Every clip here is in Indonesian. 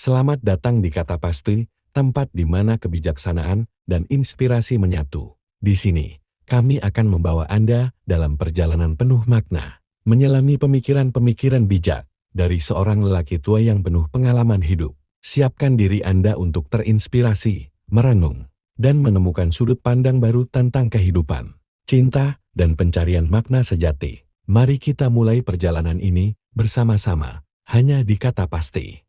Selamat datang di Kata Pasti, tempat di mana kebijaksanaan dan inspirasi menyatu. Di sini, kami akan membawa Anda dalam perjalanan penuh makna, menyelami pemikiran-pemikiran bijak dari seorang lelaki tua yang penuh pengalaman hidup. Siapkan diri Anda untuk terinspirasi, merenung, dan menemukan sudut pandang baru tentang kehidupan, cinta, dan pencarian makna sejati. Mari kita mulai perjalanan ini bersama-sama, hanya di Kata Pasti.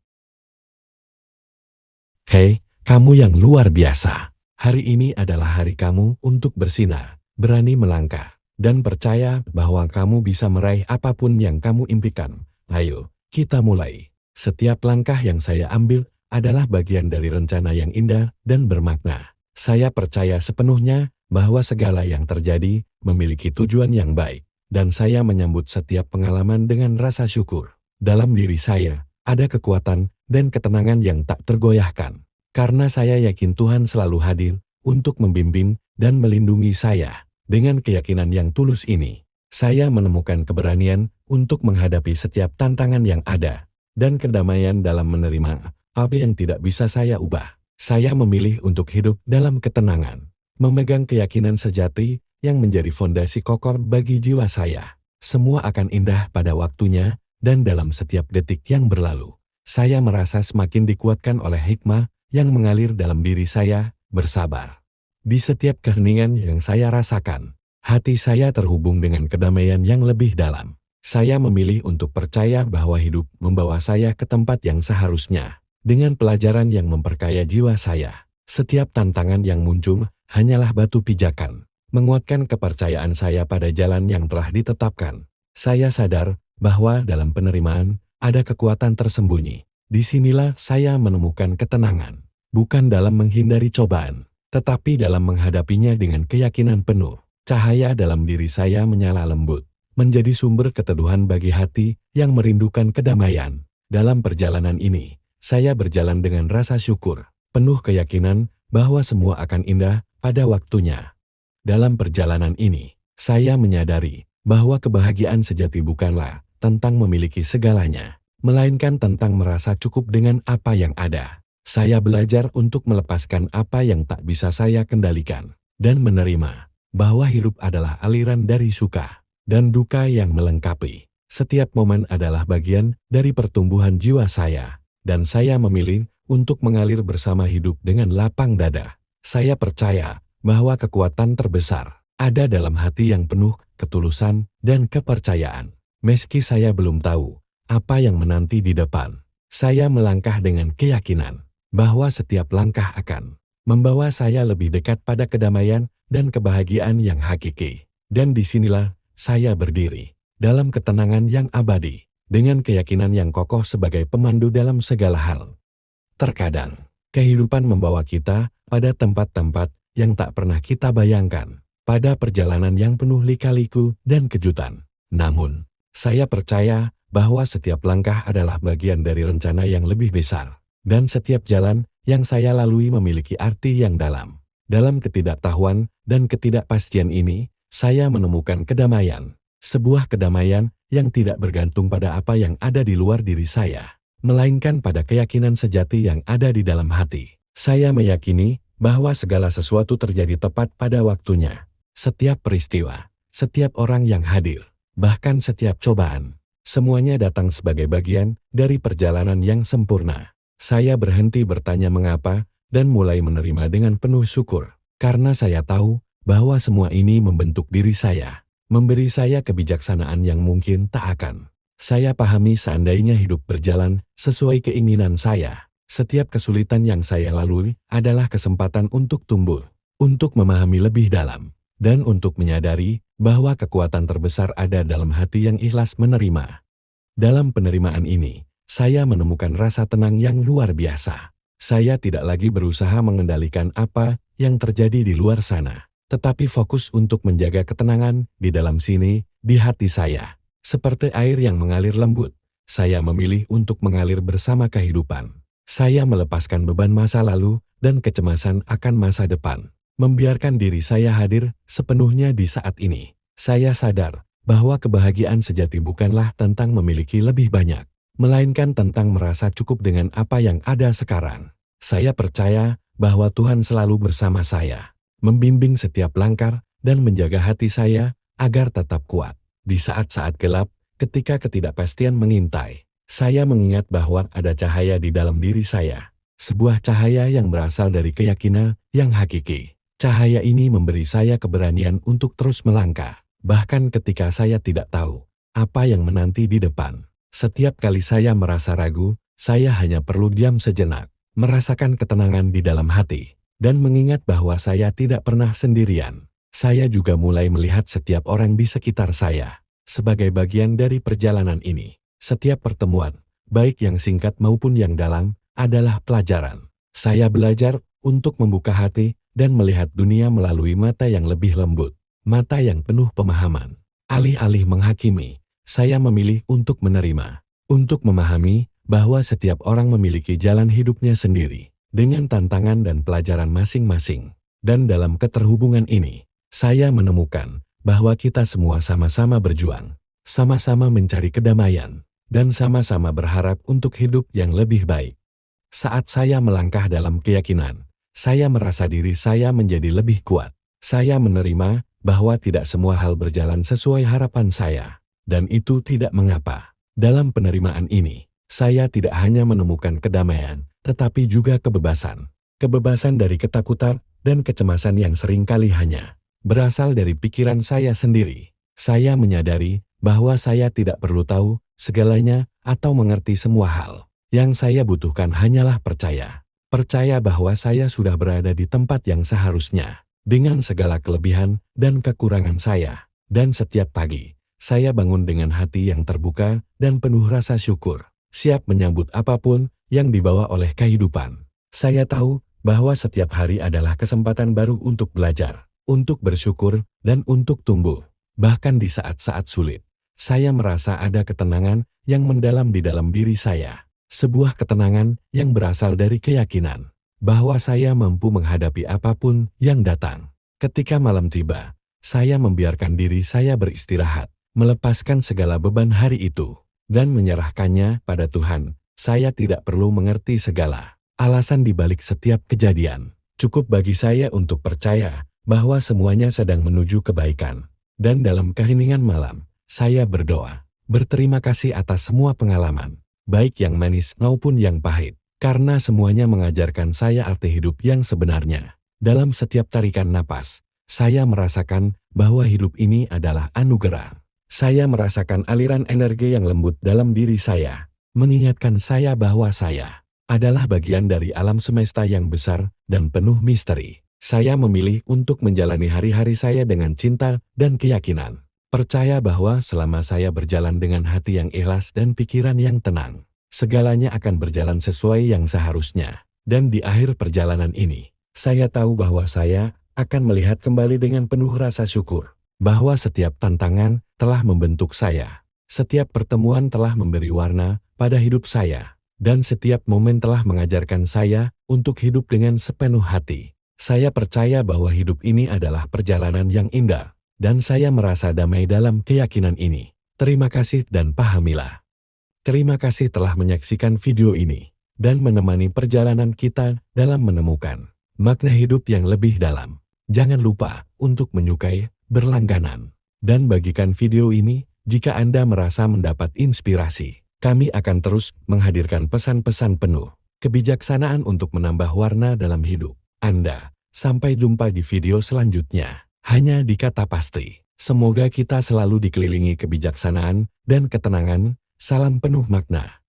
Hei, kamu yang luar biasa. Hari ini adalah hari kamu untuk bersinar, berani melangkah, dan percaya bahwa kamu bisa meraih apapun yang kamu impikan. Ayo, kita mulai. Setiap langkah yang saya ambil adalah bagian dari rencana yang indah dan bermakna. Saya percaya sepenuhnya bahwa segala yang terjadi memiliki tujuan yang baik, dan saya menyambut setiap pengalaman dengan rasa syukur. Dalam diri saya, ada kekuatan dan ketenangan yang tak tergoyahkan. Karena saya yakin Tuhan selalu hadir untuk membimbing dan melindungi saya. Dengan keyakinan yang tulus ini, saya menemukan keberanian untuk menghadapi setiap tantangan yang ada, dan kedamaian dalam menerima apa yang tidak bisa saya ubah. Saya memilih untuk hidup dalam ketenangan, memegang keyakinan sejati yang menjadi fondasi kokoh bagi jiwa saya. Semua akan indah pada waktunya, dan dalam setiap detik yang berlalu, saya merasa semakin dikuatkan oleh hikmah yang mengalir dalam diri saya. Bersabar. Di setiap keheningan yang saya rasakan, hati saya terhubung dengan kedamaian yang lebih dalam. Saya memilih untuk percaya bahwa hidup membawa saya ke tempat yang seharusnya, dengan pelajaran yang memperkaya jiwa saya. Setiap tantangan yang muncul hanyalah batu pijakan, menguatkan kepercayaan saya pada jalan yang telah ditetapkan. Saya sadar bahwa dalam penerimaan ada kekuatan tersembunyi. Disinilah saya menemukan ketenangan, bukan dalam menghindari cobaan, tetapi dalam menghadapinya dengan keyakinan penuh. Cahaya dalam diri saya menyala lembut, menjadi sumber keteduhan bagi hati yang merindukan kedamaian. Dalam perjalanan ini, saya berjalan dengan rasa syukur, penuh keyakinan bahwa semua akan indah pada waktunya. Dalam perjalanan ini, saya menyadari bahwa kebahagiaan sejati bukanlah tentang memiliki segalanya, melainkan tentang merasa cukup dengan apa yang ada. Saya belajar untuk melepaskan apa yang tak bisa saya kendalikan, dan menerima bahwa hidup adalah aliran dari suka dan duka yang melengkapi. Setiap momen adalah bagian dari pertumbuhan jiwa saya, dan saya memilih untuk mengalir bersama hidup dengan lapang dada. Saya percaya bahwa kekuatan terbesar ada dalam hati yang penuh ketulusan dan kepercayaan. Meski saya belum tahu apa yang menanti di depan, saya melangkah dengan keyakinan bahwa setiap langkah akan membawa saya lebih dekat pada kedamaian dan kebahagiaan yang hakiki. Dan disinilah saya berdiri, dalam ketenangan yang abadi, dengan keyakinan yang kokoh sebagai pemandu dalam segala hal. Terkadang, kehidupan membawa kita pada tempat-tempat yang tak pernah kita bayangkan, pada perjalanan yang penuh lika-liku dan kejutan. Namun, saya percaya bahwa setiap langkah adalah bagian dari rencana yang lebih besar, dan setiap jalan yang saya lalui memiliki arti yang dalam. Dalam ketidaktahuan dan ketidakpastian ini, saya menemukan kedamaian, sebuah kedamaian yang tidak bergantung pada apa yang ada di luar diri saya, melainkan pada keyakinan sejati yang ada di dalam hati. Saya meyakini bahwa segala sesuatu terjadi tepat pada waktunya. Setiap peristiwa, setiap orang yang hadir, bahkan setiap cobaan, semuanya datang sebagai bagian dari perjalanan yang sempurna. Saya berhenti bertanya mengapa, dan mulai menerima dengan penuh syukur, karena saya tahu bahwa semua ini membentuk diri saya, memberi saya kebijaksanaan yang mungkin tak akan saya pahami seandainya hidup berjalan sesuai keinginan saya. Setiap kesulitan yang saya lalui adalah kesempatan untuk tumbuh, untuk memahami lebih dalam, dan untuk menyadari bahwa kekuatan terbesar ada dalam hati yang ikhlas menerima. Dalam penerimaan ini, saya menemukan rasa tenang yang luar biasa. Saya tidak lagi berusaha mengendalikan apa yang terjadi di luar sana, tetapi fokus untuk menjaga ketenangan di dalam sini, di hati saya. Seperti air yang mengalir lembut, saya memilih untuk mengalir bersama kehidupan. Saya melepaskan beban masa lalu dan kecemasan akan masa depan, membiarkan diri saya hadir sepenuhnya di saat ini. Saya sadar bahwa kebahagiaan sejati bukanlah tentang memiliki lebih banyak, melainkan tentang merasa cukup dengan apa yang ada sekarang. Saya percaya bahwa Tuhan selalu bersama saya, membimbing setiap langkah dan menjaga hati saya agar tetap kuat. Di saat-saat gelap, ketika ketidakpastian mengintai, saya mengingat bahwa ada cahaya di dalam diri saya. Sebuah cahaya yang berasal dari keyakinan yang hakiki. Cahaya ini memberi saya keberanian untuk terus melangkah, bahkan ketika saya tidak tahu apa yang menanti di depan. Setiap kali saya merasa ragu, saya hanya perlu diam sejenak, merasakan ketenangan di dalam hati, dan mengingat bahwa saya tidak pernah sendirian. Saya juga mulai melihat setiap orang di sekitar saya sebagai bagian dari perjalanan ini. Setiap pertemuan, baik yang singkat maupun yang dalam, adalah pelajaran. Saya belajar untuk membuka hati dan melihat dunia melalui mata yang lebih lembut, mata yang penuh pemahaman. Alih-alih menghakimi, saya memilih untuk menerima, untuk memahami bahwa setiap orang memiliki jalan hidupnya sendiri, dengan tantangan dan pelajaran masing-masing. Dan dalam keterhubungan ini, saya menemukan bahwa kita semua sama-sama berjuang, sama-sama mencari kedamaian, dan sama-sama berharap untuk hidup yang lebih baik. Saat saya melangkah dalam keyakinan, saya merasa diri saya menjadi lebih kuat. Saya menerima bahwa tidak semua hal berjalan sesuai harapan saya, dan itu tidak mengapa. Dalam penerimaan ini, saya tidak hanya menemukan kedamaian, tetapi juga kebebasan. Kebebasan dari ketakutan dan kecemasan yang seringkali hanya berasal dari pikiran saya sendiri. Saya menyadari bahwa saya tidak perlu tahu segalanya atau mengerti semua hal. Yang saya butuhkan hanyalah percaya. Percaya bahwa saya sudah berada di tempat yang seharusnya, dengan segala kelebihan dan kekurangan saya. Dan setiap pagi, saya bangun dengan hati yang terbuka dan penuh rasa syukur, siap menyambut apapun yang dibawa oleh kehidupan. Saya tahu bahwa setiap hari adalah kesempatan baru untuk belajar, untuk bersyukur, dan untuk tumbuh. Bahkan di saat-saat sulit, saya merasa ada ketenangan yang mendalam di dalam diri saya. Sebuah ketenangan yang berasal dari keyakinan bahwa saya mampu menghadapi apapun yang datang. Ketika malam tiba, saya membiarkan diri saya beristirahat, melepaskan segala beban hari itu, dan menyerahkannya pada Tuhan. Saya tidak perlu mengerti segala alasan di balik setiap kejadian. Cukup bagi saya untuk percaya bahwa semuanya sedang menuju kebaikan. Dan dalam keheningan malam, saya berdoa, berterima kasih atas semua pengalaman, baik yang manis maupun yang pahit, karena semuanya mengajarkan saya arti hidup yang sebenarnya. Dalam setiap tarikan napas, saya merasakan bahwa hidup ini adalah anugerah. Saya merasakan aliran energi yang lembut dalam diri saya, mengingatkan saya bahwa saya adalah bagian dari alam semesta yang besar dan penuh misteri. Saya memilih untuk menjalani hari-hari saya dengan cinta dan keyakinan. Percaya bahwa selama saya berjalan dengan hati yang ikhlas dan pikiran yang tenang, segalanya akan berjalan sesuai yang seharusnya. Dan di akhir perjalanan ini, saya tahu bahwa saya akan melihat kembali dengan penuh rasa syukur, bahwa setiap tantangan telah membentuk saya, setiap pertemuan telah memberi warna pada hidup saya, dan setiap momen telah mengajarkan saya untuk hidup dengan sepenuh hati. Saya percaya bahwa hidup ini adalah perjalanan yang indah, dan saya merasa damai dalam keyakinan ini. Terima kasih dan pahamilah. Terima kasih telah menyaksikan video ini, dan menemani perjalanan kita dalam menemukan makna hidup yang lebih dalam. Jangan lupa untuk menyukai, berlangganan, dan bagikan video ini jika Anda merasa mendapat inspirasi. Kami akan terus menghadirkan pesan-pesan penuh kebijaksanaan untuk menambah warna dalam hidup Anda. Sampai jumpa di video selanjutnya. Hanya di Kata Pasti. Semoga kita selalu dikelilingi kebijaksanaan dan ketenangan. Salam penuh makna.